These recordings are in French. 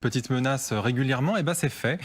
petite menace régulièrement, et ben c'est fait,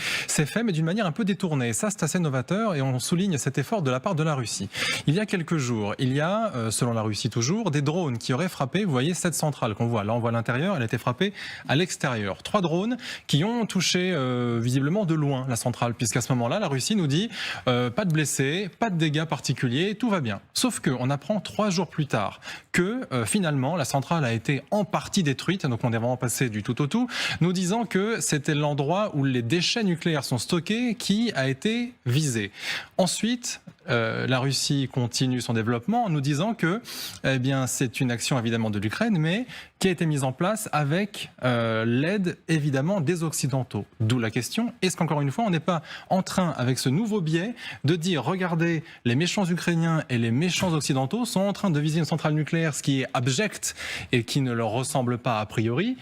mais d'une manière un peu détournée. Et ça, c'est assez novateur et on souligne cet effort de la part de la Russie. Il y a quelques jours, il y a, selon la Russie toujours, des drones qui auraient frappé, vous voyez cette centrale qu'on voit, là on voit l'intérieur, elle a été frappée à l'extérieur. 3 drones qui ont touché visiblement de loin la centrale, puisqu'à ce moment-là, la Russie nous dit pas de blessés, pas de dégâts particuliers, tout va bien. Sauf qu'on apprend 3 jours plus tard que finalement la centrale a été en partie détruite, donc on est vraiment passé du tout au tout, nous disant que c'était l'endroit où les déchets nucléaires sont stockés qui a été visé. Ensuite, la Russie continue son développement en nous disant que eh bien, c'est une action évidemment de l'Ukraine, mais qui a été mise en place avec l'aide évidemment des Occidentaux. D'où la question, est-ce qu'encore une fois on n'est pas en train, avec ce nouveau biais, de dire regardez, les méchants Ukrainiens et les méchants Occidentaux sont en train de viser une centrale nucléaire, ce qui est abject et qui ne leur ressemble pas a priori,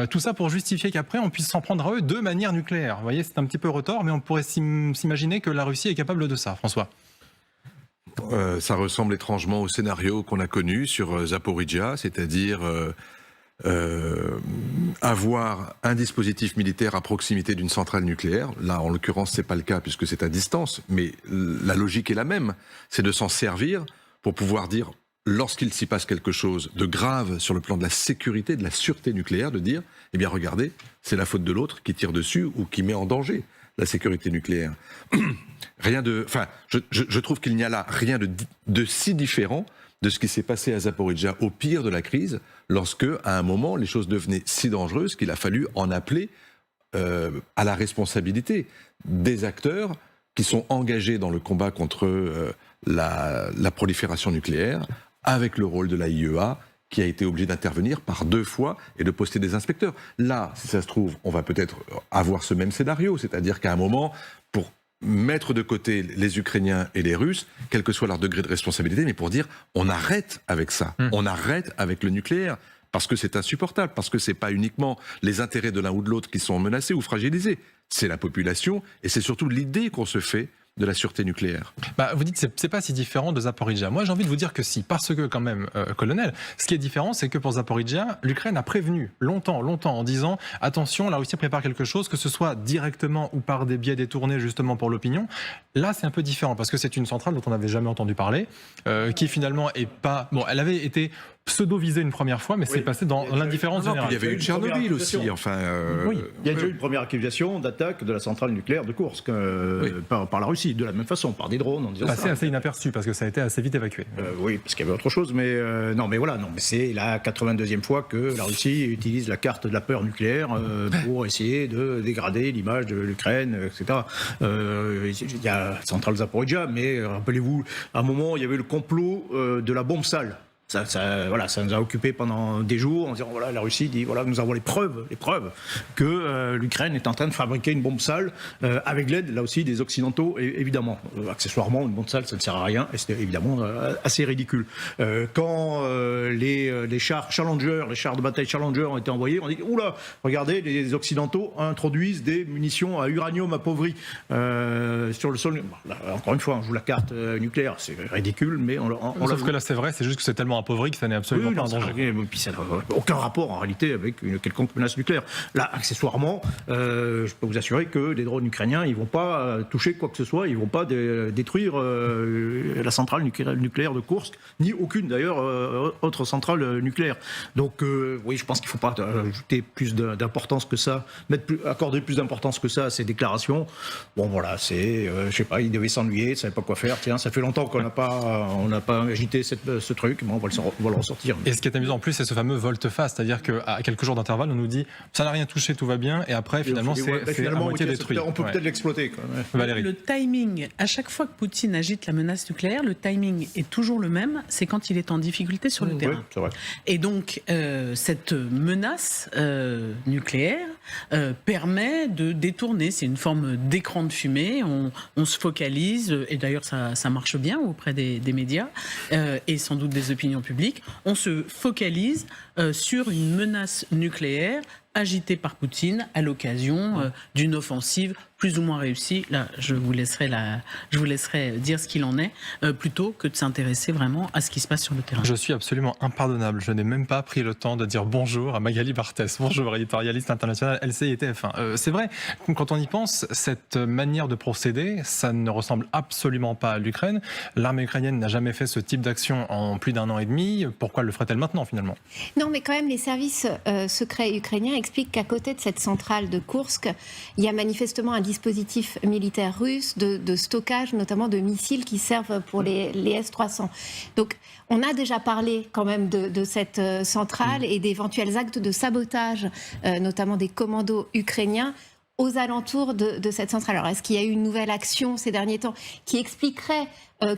tout ça pour justifier qu'après on puisse s'en prendre à eux de manière nucléaire. Vous voyez, c'est un petit peu retors, mais on pourrait s'imaginer que la Russie est capable de ça, François. Ça ressemble étrangement au scénario qu'on a connu sur Zaporizhzhia, c'est-à-dire avoir un dispositif militaire à proximité d'une centrale nucléaire. Là, en l'occurrence, c'est pas le cas puisque c'est à distance, mais la logique est la même. C'est de s'en servir pour pouvoir dire, lorsqu'il s'y passe quelque chose de grave sur le plan de la sécurité, de la sûreté nucléaire, de dire, eh bien regardez, c'est la faute de l'autre qui tire dessus ou qui met en danger la sécurité nucléaire. Je trouve qu'il n'y a là rien de si différent de ce qui s'est passé à Zaporizhzhia au pire de la crise, lorsque, à un moment, les choses devenaient si dangereuses qu'il a fallu en appeler à la responsabilité des acteurs qui sont engagés dans le combat contre la prolifération nucléaire, avec le rôle de la IEA, qui a été obligé d'intervenir par 2 fois et de poster des inspecteurs. Là, si ça se trouve, on va peut-être avoir ce même scénario, c'est-à-dire qu'à un moment, pour mettre de côté les Ukrainiens et les Russes, quel que soit leur degré de responsabilité, mais pour dire on arrête avec ça, on arrête avec le nucléaire, parce que c'est insupportable, parce que c'est pas uniquement les intérêts de l'un ou de l'autre qui sont menacés ou fragilisés, c'est la population et c'est surtout l'idée qu'on se fait de la sûreté nucléaire. Vous dites c'est pas si différent de Zaporizhzhia. Moi j'ai envie de vous dire que si, parce que quand même, colonel, ce qui est différent c'est que pour Zaporizhzhia, l'Ukraine a prévenu longtemps en disant attention, la Russie prépare quelque chose, que ce soit directement ou par des biais détournés justement pour l'opinion. Là c'est un peu différent parce que c'est une centrale dont on n'avait jamais entendu parler, qui finalement est pas... Bon, elle avait été pseudo-visée une première fois, mais c'est passé dans l'indifférence générale. Il y avait eu Tchernobyl aussi, enfin... Oui, il y a déjà eu une première accusation d'attaque de la centrale nucléaire de Koursk par la Russie, de la même façon, par des drones. En disant passé assez inaperçu, parce que ça a été assez vite évacué. Oui, parce qu'il y avait autre chose, mais c'est la 82e fois que la Russie utilise la carte de la peur nucléaire pour essayer de dégrader l'image de l'Ukraine, etc. Il y a la centrale Zaporizhzhia, mais rappelez-vous, à un moment, il y avait le complot de la bombe sale. Ça nous a occupé pendant des jours en disant voilà, la Russie dit voilà, nous avons les preuves que l'Ukraine est en train de fabriquer une bombe sale avec l'aide là aussi des Occidentaux, et évidemment accessoirement une bombe sale ça ne sert à rien et c'était évidemment assez ridicule. Quand les chars Challenger, les chars de bataille Challenger ont été envoyés, on dit oula, regardez, les Occidentaux introduisent des munitions à uranium appauvri sur le sol. Là, encore une fois, on joue la carte nucléaire, c'est ridicule, mais sauf que là c'est vrai, c'est juste que c'est tellement appauvri que ça n'est absolument pas un danger. Puis ça n'a aucun rapport en réalité avec une quelconque menace nucléaire. Là, accessoirement, je peux vous assurer que les drones ukrainiens, ils vont pas toucher quoi que ce soit, ils vont pas détruire la centrale nucléaire de Koursk, ni aucune d'ailleurs autre centrale nucléaire. Donc oui, je pense qu'il ne faut pas ajouter plus d'importance que ça, accorder plus d'importance que ça à ces déclarations. Bon voilà, c'est, je sais pas, ils devaient s'ennuyer, ils ne savaient pas quoi faire. Tiens, ça fait longtemps qu'on n'a pas agité ce truc. Bon, on va le ressortir. Et ce qui est amusant en plus, c'est ce fameux volte-face, c'est-à-dire qu'à quelques jours d'intervalle, on nous dit ça n'a rien touché, tout va bien, et après finalement c'est à moitié détruit. On peut peut-être l'exploiter. Valérie. Le timing, à chaque fois que Poutine agite la menace nucléaire, le timing est toujours le même, c'est quand il est en difficulté sur le terrain. C'est vrai. Et donc cette menace nucléaire permet de détourner, c'est une forme d'écran de fumée, on se focalise, et d'ailleurs ça marche bien auprès des médias, et sans doute des opinions publiques, on se focalise sur une menace nucléaire agité par Poutine à l'occasion d'une offensive plus ou moins réussie. Là, je vous laisserai dire ce qu'il en est, plutôt que de s'intéresser vraiment à ce qui se passe sur le terrain. Je suis absolument impardonnable. Je n'ai même pas pris le temps de dire bonjour à Magali Barthès. Bonjour, éditorialiste internationale LCI et TF1. C'est vrai, quand on y pense, cette manière de procéder, ça ne ressemble absolument pas à l'Ukraine. L'armée ukrainienne n'a jamais fait ce type d'action en plus d'1 an et demi. Pourquoi le ferait-elle maintenant, finalement? Non, mais quand même, les services secrets ukrainiens expliquent qu'à côté de cette centrale de Koursk, il y a manifestement un dispositif militaire russe de stockage, notamment de missiles qui servent pour les S-300. Donc, on a déjà parlé quand même de cette centrale et d'éventuels actes de sabotage, notamment des commandos ukrainiens, aux alentours de cette centrale. Alors, est-ce qu'il y a eu une nouvelle action ces derniers temps qui expliquerait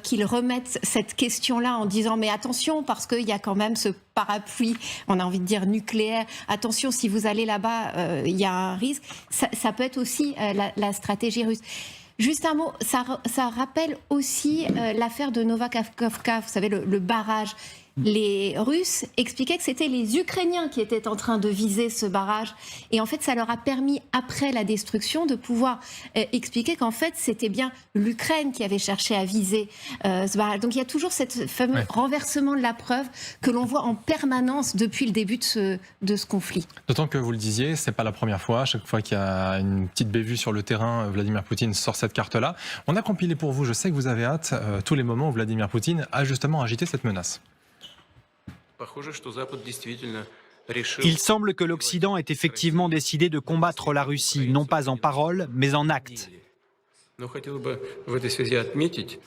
qu'ils remettent cette question-là en disant mais attention, parce qu'il y a quand même ce parapluie, on a envie de dire nucléaire, attention, si vous allez là-bas, il y a un risque. Ça peut être aussi la stratégie russe. Juste un mot, ça rappelle aussi l'affaire de Novakhovka, vous savez, le barrage. Les Russes expliquaient que c'était les Ukrainiens qui étaient en train de viser ce barrage. Et en fait, ça leur a permis, après la destruction, de pouvoir expliquer qu'en fait, c'était bien l'Ukraine qui avait cherché à viser ce barrage. Donc il y a toujours ce fameux renversement de la preuve que l'on voit en permanence depuis le début de ce conflit. D'autant que vous le disiez, c'est pas la première fois. À chaque fois qu'il y a une petite bévue sur le terrain, Vladimir Poutine sort cette carte-là. On a compilé pour vous, je sais que vous avez hâte, tous les moments où Vladimir Poutine a justement agité cette menace. Il semble que l'Occident ait effectivement décidé de combattre la Russie, non pas en parole, mais en actes.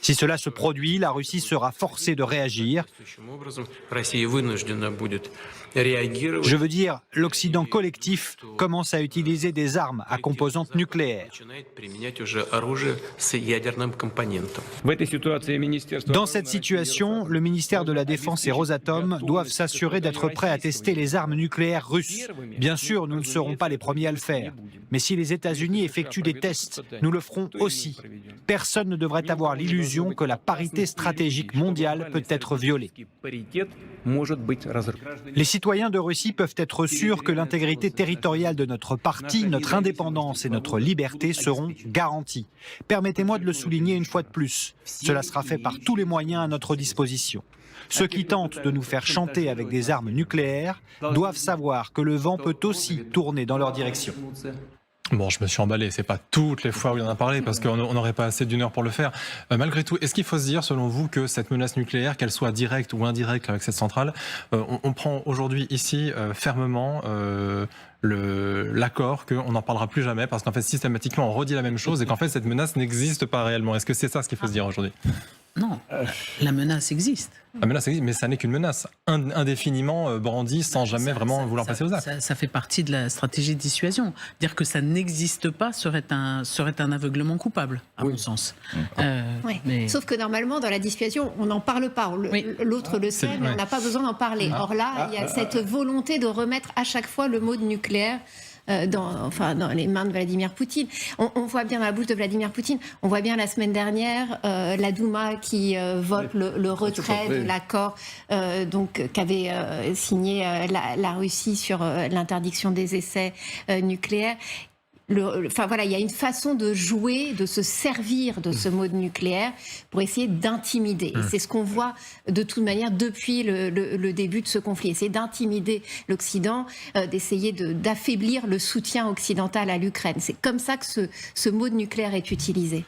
Si cela se produit, la Russie sera forcée de réagir. Je veux dire, l'Occident collectif commence à utiliser des armes à composante nucléaire. Dans cette situation, le ministère de la Défense et Rosatom doivent s'assurer d'être prêts à tester les armes nucléaires russes. Bien sûr, nous ne serons pas les premiers à le faire. Mais si les États-Unis effectuent des tests, nous le ferons aussi. Personne ne devrait avoir l'illusion que la parité stratégique mondiale peut être violée. Les citoyens de Russie peuvent être sûrs que l'intégrité territoriale de notre parti, notre indépendance et notre liberté seront garanties. Permettez-moi de le souligner une fois de plus. Cela sera fait par tous les moyens à notre disposition. Ceux qui tentent de nous faire chanter avec des armes nucléaires doivent savoir que le vent peut aussi tourner dans leur direction. Bon, je me suis emballé, c'est pas toutes les fois où il en a parlé, parce qu'on n'aurait pas assez d'1 heure pour le faire. Malgré tout, est-ce qu'il faut se dire, selon vous, que cette menace nucléaire, qu'elle soit directe ou indirecte avec cette centrale, on prend aujourd'hui ici fermement l'accord qu'on n'en parlera plus jamais, parce qu'en fait, systématiquement, on redit la même chose et qu'en fait, cette menace n'existe pas réellement. Est-ce que c'est ça ce qu'il faut se dire aujourd'hui? Non, la menace existe. La menace existe, mais ça n'est qu'une menace, indéfiniment brandie, sans jamais vraiment vouloir passer aux actes. Ça fait partie de la stratégie de dissuasion. Dire que ça n'existe pas serait un aveuglement coupable, à mon sens. Mais... Sauf que normalement, dans la dissuasion, on n'en parle pas. L'autre le sait, mais on n'a pas besoin d'en parler. Or là, il y a cette volonté de remettre à chaque fois le mot de nucléaire dans les mains de Vladimir Poutine. On voit bien dans la bouche de Vladimir Poutine, on voit bien la semaine dernière la Douma qui vote le retrait de l'accord qu'avait signé la Russie sur l'interdiction des essais nucléaires. Il y a une façon de jouer, de se servir de ce mot de nucléaire pour essayer d'intimider. Et c'est ce qu'on voit de toute manière depuis le début de ce conflit. Essayer d'intimider l'Occident, d'essayer d'affaiblir le soutien occidental à l'Ukraine. C'est comme ça que ce mot de nucléaire est utilisé.